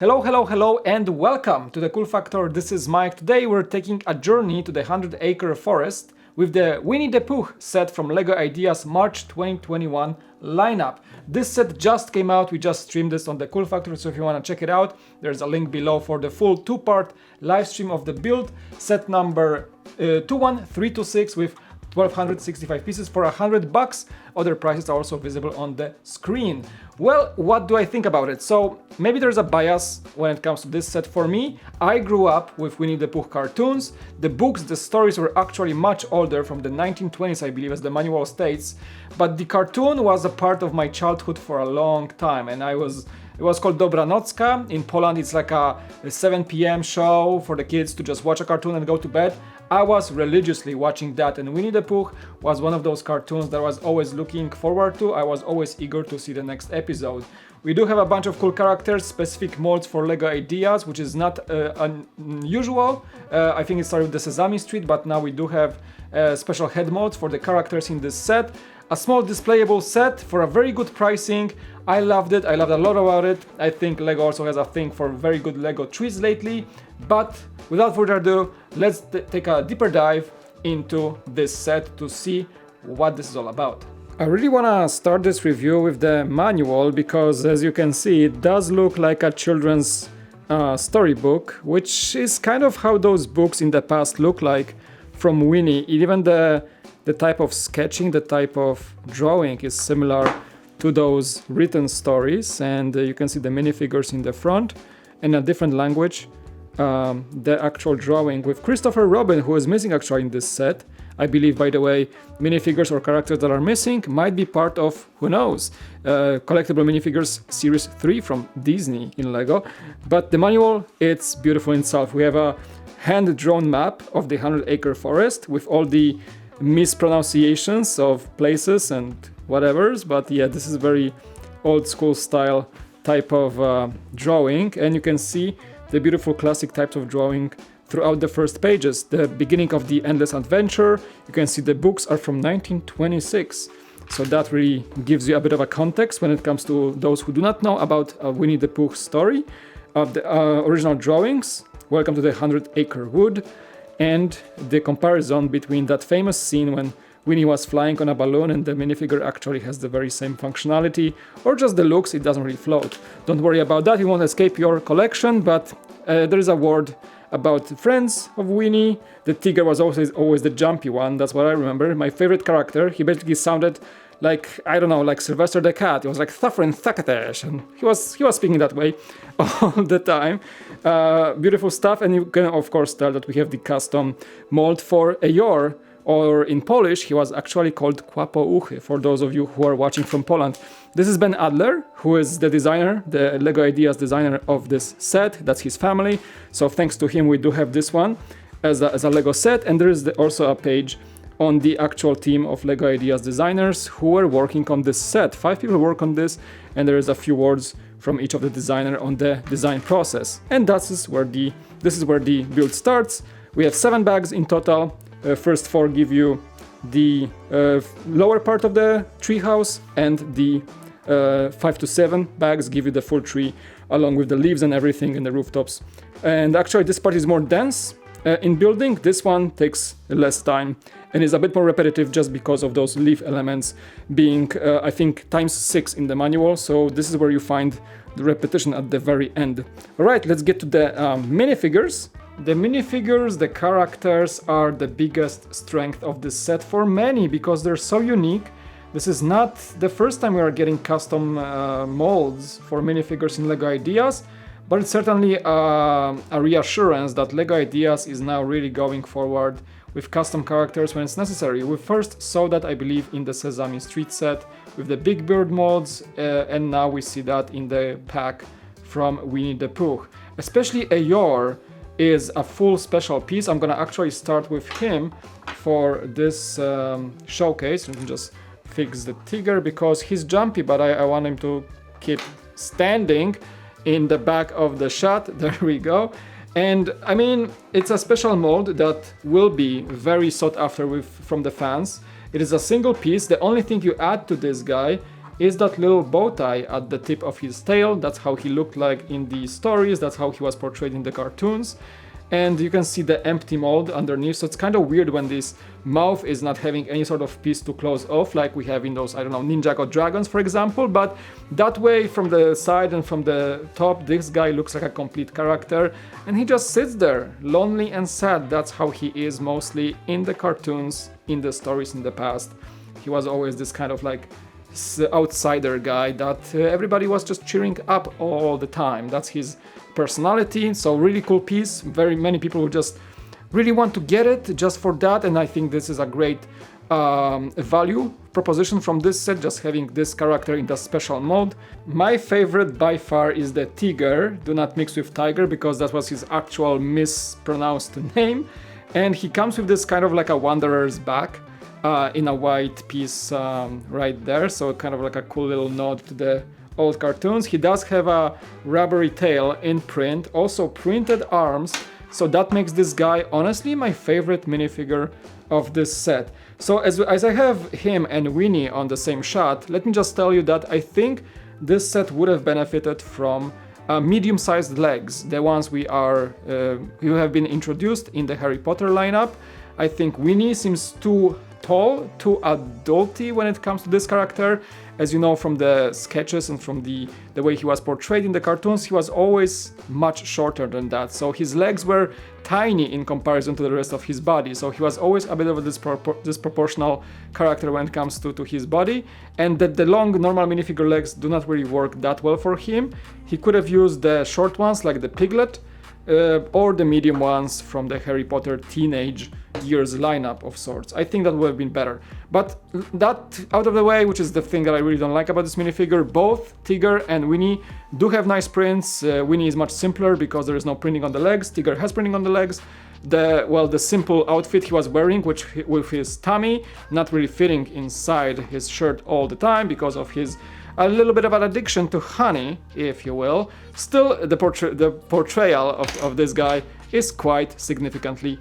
Hello, hello, hello, and welcome to the Cool Factor. This is Mike. Today we're taking a journey to the 100-acre forest with the Winnie the Pooh set from LEGO Ideas March 2021 lineup. This set just came out, we just streamed this on the Cool Factor, so if you want to check it out, there's a link below for the full two-part live stream of the build. Set number 21326 with 1265 pieces for $100. Other prices are also visible on the screen. Well, what do I think about it? So maybe there's a bias when it comes to this set. For me, I grew up with Winnie the Pooh cartoons. The books, the stories were actually much older, from the 1920s, I believe, as the manual states. But the cartoon was a part of my childhood for a long time, and it was called Dobranocka. In Poland, it's like a 7 p.m. show for the kids to just watch a cartoon and go to bed. I was religiously watching that, and Winnie the Pooh was one of those cartoons that I was always looking forward to. I was always eager to see the next episode. We do have a bunch of cool characters, specific molds for LEGO Ideas, which is not unusual. I think it started with the Sesame Street, but now we do have special head molds for the characters in this set. A small displayable set for a very good pricing. I loved it. I loved a lot about it. I think LEGO also has a thing for very good LEGO trees lately. But without further ado, let's take a deeper dive into this set to see what this is all about. I really want to start this review with the manual because, as you can see, it does look like a children's storybook, which is kind of how those books in the past look like from Winnie. Even the type of sketching, the type of drawing is similar to those written stories, and you can see the minifigures in the front in a different language. The actual drawing with Christopher Robin, who is missing actually in this set. I believe, by the way, minifigures or characters that are missing might be part of, who knows, Collectible Minifigures Series 3 from Disney in LEGO. But the manual, it's beautiful in itself. We have a hand-drawn map of the 100-acre forest with all the mispronunciations of places and whatevers, but yeah, this is very old school style type of drawing, and you can see the beautiful classic types of drawing throughout the first pages. The beginning of the Endless Adventure, you can see the books are from 1926, so that really gives you a bit of a context when it comes to those who do not know about Winnie the Pooh story. Of the original drawings, welcome to the 100-acre wood, and the comparison between that famous scene when Winnie was flying on a balloon and the minifigure actually has the very same functionality, or just the looks, it doesn't really float. Don't worry about that, you won't escape your collection, but there is a word about friends of Winnie. The tiger was always the jumpy one, that's what I remember. My favorite character, he basically sounded like, I don't know, like Sylvester the Cat. It was like Thuffer Thackatesh, and he was speaking that way all the time. Beautiful stuff, and you can of course tell that we have the custom mold for Eeyore, or in Polish he was actually called Kłapouchy, for those of you who are watching from Poland. This is Ben Adler, who is the designer, the LEGO Ideas designer of this set. That's his family, so thanks to him we do have this one as a LEGO set, and there is also a page on the actual team of LEGO Ideas designers who were working on this set. 5 people work on this, and there is a few words from each of the designer on the design process. And this is where the build starts. We have 7 bags in total. First 4 give you the lower part of the treehouse, and the 5 to 7 bags give you the full tree, along with the leaves and everything in the rooftops. And actually this part is more dense in building. This one takes less time and is a bit more repetitive just because of those leaf elements being, I think, ×6 in the manual. So this is where you find the repetition at the very end. All right, let's get to the minifigures. The minifigures, the characters, are the biggest strength of this set for many because they're so unique. This is not the first time we are getting custom molds for minifigures in LEGO Ideas, but it's certainly a reassurance that LEGO Ideas is now really going forward with custom characters when it's necessary. We first saw that, I believe, in the Sesame Street set with the Big Bird molds, and now we see that in the pack from Winnie the Pooh. Especially Eeyore is a full special piece. I'm gonna actually start with him for this showcase. Let me just fix the tiger because he's jumpy, but I want him to keep standing in the back of the shot. There we go. And I mean, it's a special mold that will be very sought after from the fans. It is a single piece. The only thing you add to this guy is that little bow tie at the tip of his tail. That's how he looked like in the stories, that's how he was portrayed in the cartoons. And you can see the empty mold underneath, so it's kind of weird when this mouth is not having any sort of piece to close off like we have in those, I don't know, Ninjago dragons, for example. But that way, from the side and from the top, this guy looks like a complete character, and he just sits there, lonely and sad. That's how he is mostly in the cartoons, in the stories in the past. He was always this kind of like outsider guy that everybody was just cheering up all the time. That's his personality. So really cool piece. Very many people would just really want to get it just for that, and I think this is a great value proposition from this set, just having this character in the special mode. My favorite by far is the Tiger. Do not mix with Tiger, because that was his actual mispronounced name, and he comes with this kind of like a wanderer's back in a white piece right there, so kind of like a cool little nod to the old cartoons. He does have a rubbery tail in print, also printed arms, so that makes this guy honestly my favorite minifigure of this set. So as I have him and Winnie on the same shot, let me just tell you that I think this set would have benefited from medium-sized legs, the ones who have been introduced in the Harry Potter lineup. I think Winnie seems too tall, too adulty when it comes to this character. As you know from the sketches and from the way he was portrayed in the cartoons, he was always much shorter than that. So his legs were tiny in comparison to the rest of his body. So he was always a bit of a disproportional character when it comes to his body. And that the long normal minifigure legs do not really work that well for him. He could have used the short ones like the Piglet, or the medium ones from the Harry Potter teenage years lineup of sorts. I think that would have been better. But that out of the way, which is the thing that I really don't like about this minifigure, both Tigger and Winnie do have nice prints. Winnie is much simpler because there is no printing on the legs. Tigger has printing on the legs. The simple outfit he was wearing, which with his tummy not really fitting inside his shirt all the time because of his a little bit of an addiction to honey, if you will. Still, the portrayal of this guy is quite significantly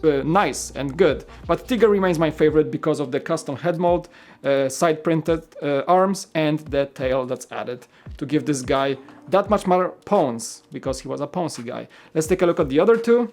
nice and good. But Tigger remains my favorite because of the custom head mold, side printed arms, and the tail that's added to give this guy that much more pawns, because he was a pawnsy guy. Let's take a look at the other two.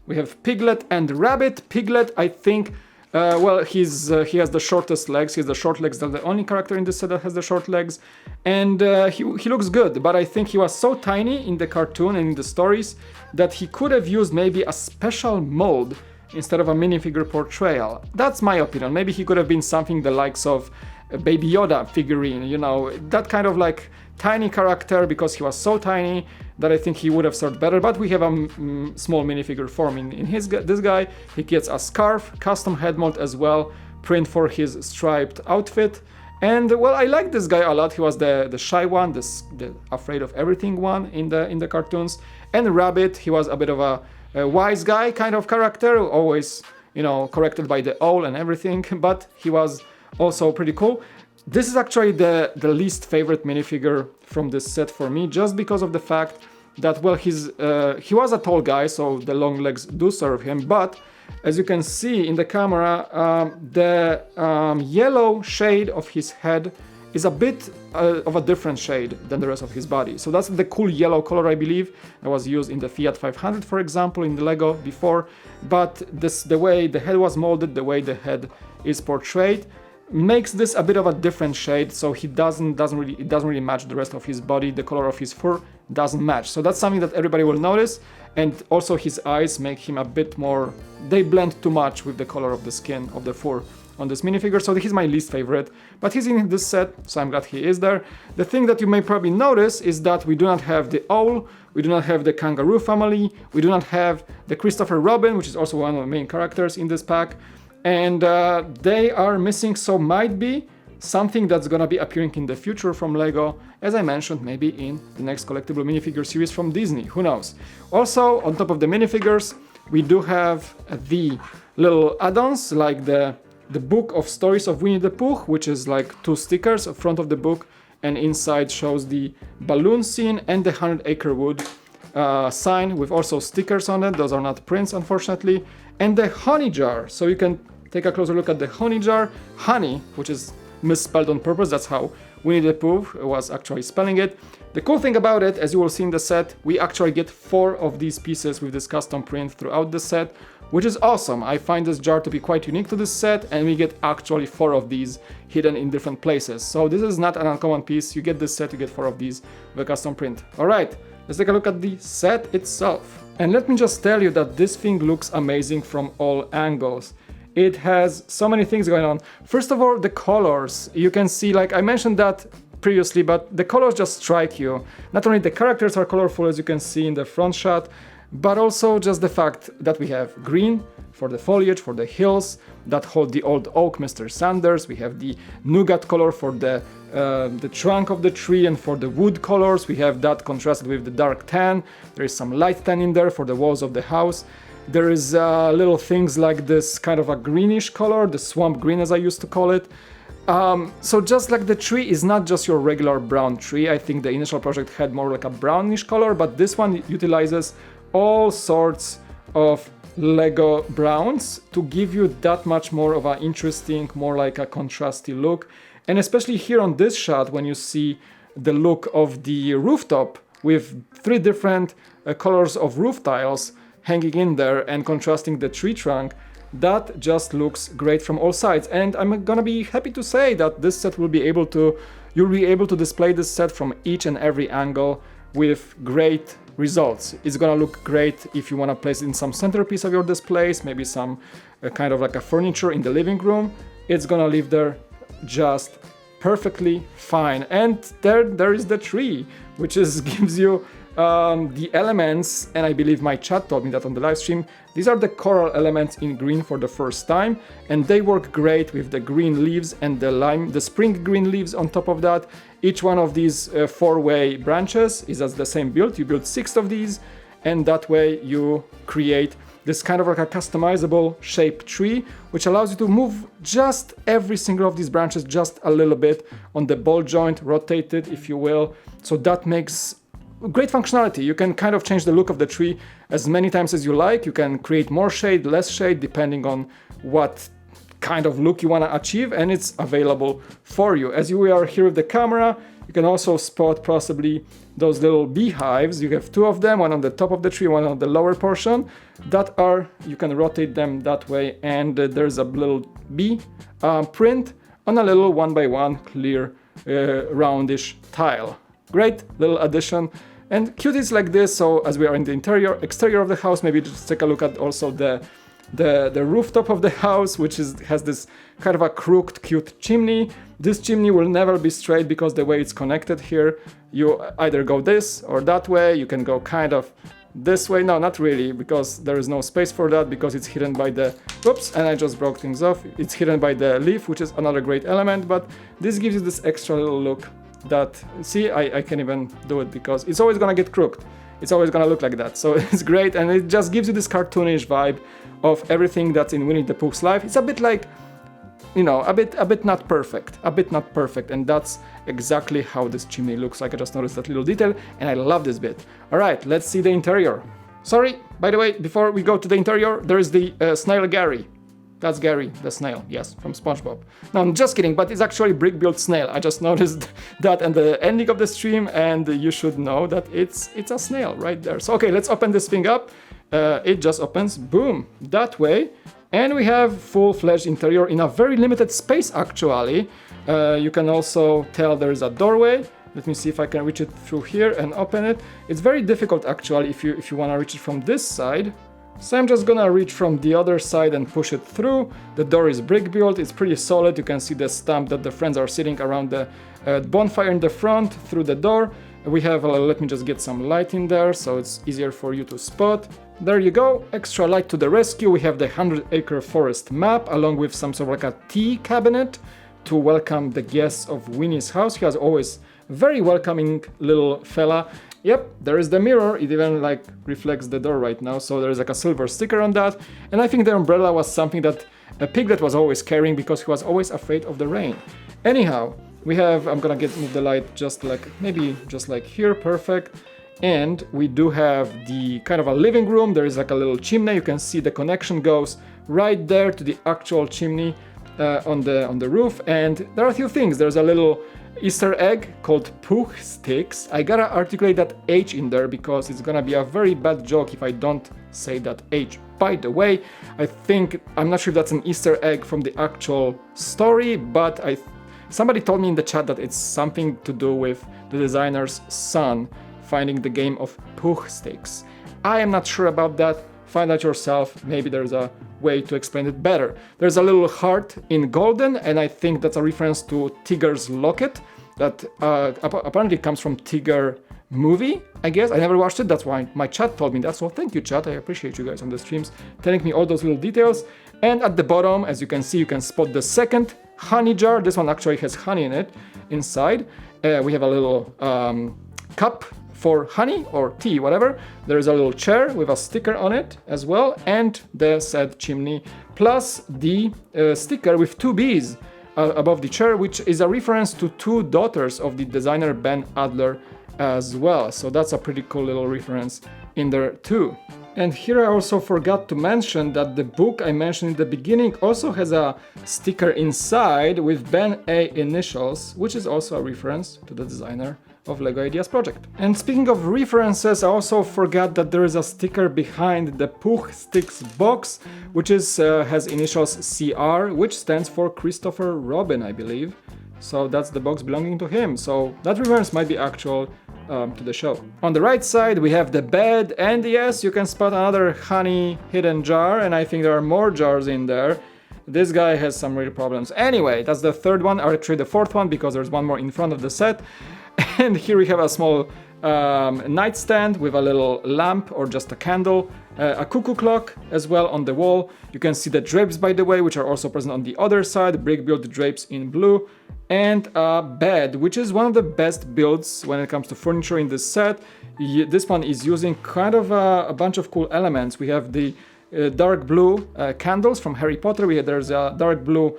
We have Piglet and Rabbit. Piglet, I think, he has the shortest legs. He has the short legs. That's the only character in this set that has the short legs, and he looks good. But I think he was so tiny in the cartoon and in the stories that he could have used maybe a special mold instead of a minifigure portrayal. That's my opinion. Maybe he could have been something the likes of a Baby Yoda figurine, you know, that kind of like tiny character, because he was so tiny that I think he would have served better. But we have a small minifigure form in this guy. He gets a scarf, custom head mold as well, print for his striped outfit. And well, I like this guy a lot. He was the shy one, the afraid of everything one in the cartoons. And Rabbit, he was a bit of a wise guy kind of character, always, you know, corrected by the owl and everything, but he was also pretty cool. This is actually the least favorite minifigure from this set for me, just because of the fact that, well, he was a tall guy, so the long legs do serve him, but as you can see in the camera, the yellow shade of his head is a bit of a different shade than the rest of his body. So that's the cool yellow color, I believe, that was used in the Fiat 500, for example, in the Lego before. But the way the head was molded, the way the head is portrayed, makes this a bit of a different shade, so it doesn't really match the rest of his body. The color of his fur doesn't match, so that's something that everybody will notice. And also his eyes make him a bit more, they blend too much with the color of the skin of the fur on this minifigure, so he's my least favorite, but he's in this set, so I'm glad he is there. The thing that you may probably notice is that we do not have the owl, we do not have the kangaroo family, we do not have the Christopher Robin, which is also one of the main characters in this pack, and they are missing, so might be something that's gonna be appearing in the future from Lego, as I mentioned, maybe in the next collectible minifigure series from Disney, who knows. Also, on top of the minifigures, we do have the little add-ons, like the book of stories of Winnie the Pooh, which is like 2 stickers in front of the book, and inside shows the balloon scene and the 100-acre wood sign with also stickers on it. Those are not prints, unfortunately. And the honey jar, so you can take a closer look at the honey jar. Honey, which is misspelled on purpose, that's how Winnie the Pooh was actually spelling it. The cool thing about it, as you will see in the set, we actually get 4 of these pieces with this custom print throughout the set, which is awesome. I find this jar to be quite unique to this set, and we get actually 4 of these hidden in different places. So this is not an uncommon piece. You get this set, you get 4 of these with a custom print. All right, let's take a look at the set itself. And let me just tell you that this thing looks amazing from all angles. It has so many things going on. First of all, the colors. You can see, like I mentioned that previously, but the colors just strike you. Not only the characters are colorful, as you can see in the front shot, but also just the fact that we have green for the foliage, for the hills that hold the old oak, Mr. Sanders. We have the nougat color for the trunk of the tree, and for the wood colors we have that contrasted with the dark tan. There is some light tan in there for the walls of the house. There is little things like this kind of a greenish color, the swamp green as I used to call it. So just like the tree is not just your regular brown tree. I think the initial project had more like a brownish color, but this one utilizes all sorts of Lego browns to give you that much more of an interesting, more like a contrasty look. And especially here on this shot, when you see the look of the rooftop with 3 different colors of roof tiles hanging in there and contrasting the tree trunk, that just looks great from all sides. And I'm gonna be happy to say that this set will be able to, you'll be able to display this set from each and every angle with great results. It's gonna look great if you wanna place it in some centerpiece of your displays, maybe some kind of like a furniture in the living room. It's gonna live there just perfectly fine. And there is the tree, which is gives you the elements, and I believe my chat told me that on the live stream. These are the coral elements in green for the first time, and they work great with the green leaves and the spring green leaves on top of that. Each one of these 4-way branches is as the same build. You build 6 of these, and that way you create this kind of like a customizable shaped tree, which allows you to move just every single of these branches just a little bit on the ball joint, rotate it if you will. So that makes great functionality. You can kind of change the look of the tree as many times as you like. You can create more shade, less shade, depending on what kind of look you want to achieve, and it's available for you. As you are here with the camera, you can also spot possibly those little beehives. You have 2 of them, one on the top of the tree, one on the lower portion, that are, you can rotate them that way, and there's a little bee print on a little 1x1 clear roundish tile. Great little addition and cuties like this. So as we are in the exterior of the house, maybe just take a look at also the rooftop of the house, which has this kind of a crooked, cute chimney. This chimney will never be straight because the way it's connected here, you either go this or that way. You can go kind of this way. No, not really, because there is no space for that, because it's hidden by the, oops, and I just broke things off. It's hidden by the leaf, which is another great element, but this gives you this extra little look that, see, I can even do it because it's always gonna get crooked. It's always gonna look like that. So it's great, and it just gives you this cartoonish vibe of everything that's in Winnie the Pooh's life. It's a bit like, you know, a bit not perfect, and that's exactly how this chimney looks like. I just noticed that little detail, and I love this bit. All right, let's see the interior. Sorry, by the way, before we go to the interior, there is the snail Gary. That's Gary, the snail, yes, from SpongeBob. No, I'm just kidding, but it's actually brick-built snail. I just noticed that at the ending of the stream, and you should know that it's a snail right there. So, okay, let's open this thing up. It just opens, boom, that way. And we have full-fledged interior in a very limited space, actually. You can also tell there is a doorway. Let me see if I can reach it through here and open it. It's very difficult, actually, if you want to reach it from this side. So I'm just gonna reach from the other side and push it through. The door is brick built, it's pretty solid. You can see the stamp that the friends are sitting around the bonfire in the front through the door. We have, let me just get some light in there so it's easier for you to spot. There you go, extra light to the rescue. We have the 100-acre forest map along with some sort of like a tea cabinet to welcome the guests of Winnie's house. He has always very welcoming little fella. Yep, there is the mirror. It even like reflects the door right now, so there is like a silver sticker on that. And I think the umbrella was something that a Piglet was always carrying because he was always afraid of the rain. Anyhow, we have, I'm gonna move the light just like, maybe just like here, perfect. And we do have the kind of a living room. There is like a little chimney. You can see the connection goes right there to the actual chimney on the roof. And there are a few things. There's a little Easter egg called Pooh sticks. I gotta articulate that H in there because it's gonna be a very bad joke if I don't say that H. By the way, I'm not sure if that's an Easter egg from the actual story, but somebody told me in the chat that it's something to do with the designer's son finding the game of Pooh sticks. I am not sure about that. Find out yourself. Maybe there's a way to explain it better. There's a little heart in golden, and I think that's a reference to Tigger's locket that apparently comes from Tigger movie, I guess. I never watched it, that's why my chat told me that, so thank you, chat. I appreciate you guys on the streams telling me all those little details. And at the bottom, as you can see, you can spot the second honey jar. This one actually has honey in it inside. We have a little cup for honey or tea, whatever. There is a little chair with a sticker on it as well, and the said chimney, plus the sticker with two bees above the chair, which is a reference to two daughters of the designer Ben Adler as well. So that's a pretty cool little reference in there too. And here I also forgot to mention that the book I mentioned in the beginning also has a sticker inside with Ben A initials, which is also a reference to the designer of LEGO Ideas project. And speaking of references, I also forgot that there is a sticker behind the Pooh Sticks box, which has initials CR, which stands for Christopher Robin, I believe. So that's the box belonging to him. So that reference might be actual to the show. On the right side we have the bed, and yes, you can spot another honey hidden jar, and I think there are more jars in there. This guy has some real problems. Anyway, that's the third one, or actually the fourth one, because there's one more in front of the set. And here we have a small nightstand with a little lamp or just a candle, a cuckoo clock as well on the wall. You can see the drapes, by the way, which are also present on the other side, brick built drapes in blue, and a bed, which is one of the best builds when it comes to furniture in this set. This one is using kind of a bunch of cool elements. We have the dark blue candles from Harry Potter. There's a dark blue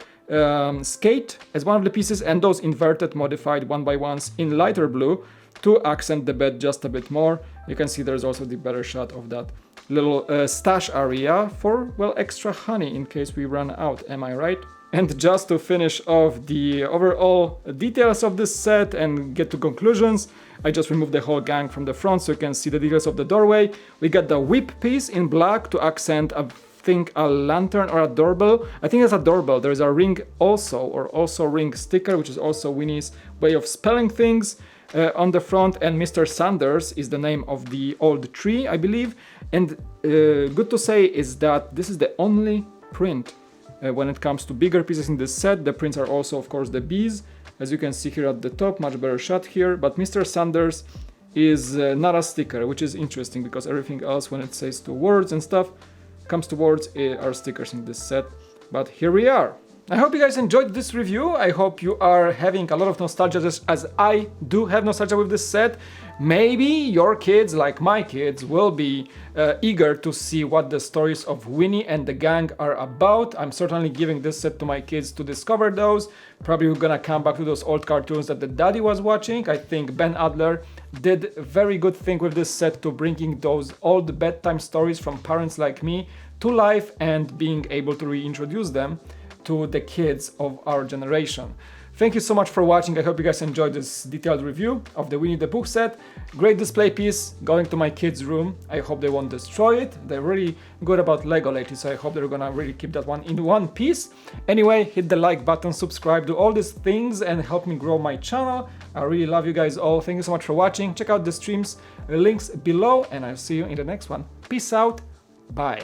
skate as one of the pieces, and those inverted modified 1x1s in lighter blue to accent the bed just a bit more. You can see there's also the better shot of that little stash area for, well, extra honey in case we run out, am I right? And just to finish off the overall details of this set and get to conclusions, I just removed the whole gang from the front so you can see the details of the doorway. We got the whip piece in black to accent a lantern or a doorbell. I think it's a doorbell. There is a ring also ring sticker, which is also Winnie's way of spelling things on the front. And Mr. Sanders is the name of the old tree, I believe. And good to say is that this is the only print when it comes to bigger pieces in this set. The prints are also, of course, the bees, as you can see here at the top. Much better shot here. But Mr. Sanders is not a sticker, which is interesting because everything else, when it says to words and stuff, comes to words, are stickers in this set. But here we are. I hope you guys enjoyed this review. I hope you are having a lot of nostalgia, just as I do have nostalgia with this set. Maybe your kids, like my kids, will be eager to see what the stories of Winnie and the gang are about. I'm certainly giving this set to my kids to discover those. Probably we're gonna come back to those old cartoons that the daddy was watching. I think Ben Adler did a very good thing with this set to bringing those old bedtime stories from parents like me to life and being able to reintroduce them to the kids of our generation. Thank you so much for watching. I hope you guys enjoyed this detailed review of the Winnie the Pooh set. Great display piece going to my kids' room. I hope they won't destroy it. They're really good about Lego lately, so I hope they're gonna really keep that one in one piece. Anyway, hit the like button, subscribe, do all these things and help me grow my channel. I really love you guys all. Thank you so much for watching. Check out the streams, links below, and I'll see you in the next one. Peace out. Bye.